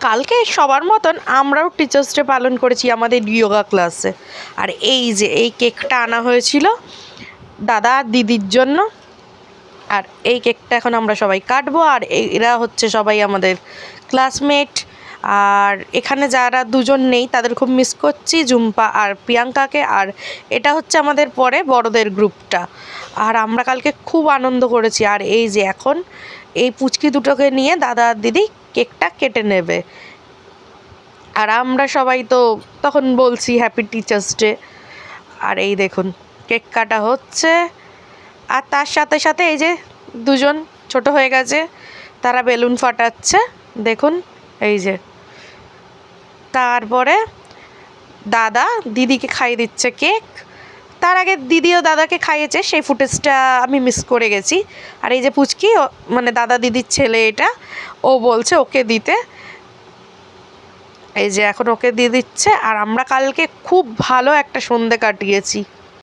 কালকে সবার মতন আমরাও টিচার্স ডে পালন করেছি আমাদের যোগা ক্লাসে। আর এই যে এই কেকটা আনা হয়েছিল দাদা আর দিদির জন্য, আর এই কেকটা এখন আমরা সবাই কাটবো। আর এরা হচ্ছে সবাই আমাদের ক্লাসমেট। আর এখানে যারা দুজন নেই তাদের খুব মিস করছি, ঝুম্পা আর প্রিয়াঙ্কাকে। আর এটা হচ্ছে আমাদের পরে বড়দের গ্রুপটা। আর আমরা কালকে খুব আনন্দ করেছি। আর এই যে এখন এই পুচকি দুটোকে নিয়ে দাদা আর দিদি কেকটা কেটে নেবে। আর আমরা সবাই তো তখন বলছি হ্যাপি টিচার্স ডে। আর এই দেখুন কেক কাটা হচ্ছে। আর তার সাথে সাথে এই যে দুজন ছোট হয়ে গেছে, তারা বেলুন ফাটাচ্ছে দেখুন এই যে। তারপরে দাদা দিদিকে খাইয়ে দিচ্ছে কেক। তার আগে দিদিও দাদাকে খাইয়েছে, সেই ফুটেজটা আমি মিস করে গেছি। আর এই যে পুচকি মানে দাদা দিদির ছেলে, এটা ও বলছে ওকে দিতে। এই যে এখন ওকে দিয়ে দিচ্ছে। আর আমরা কালকে খুব ভালো একটা সন্ধে কাটিয়েছি।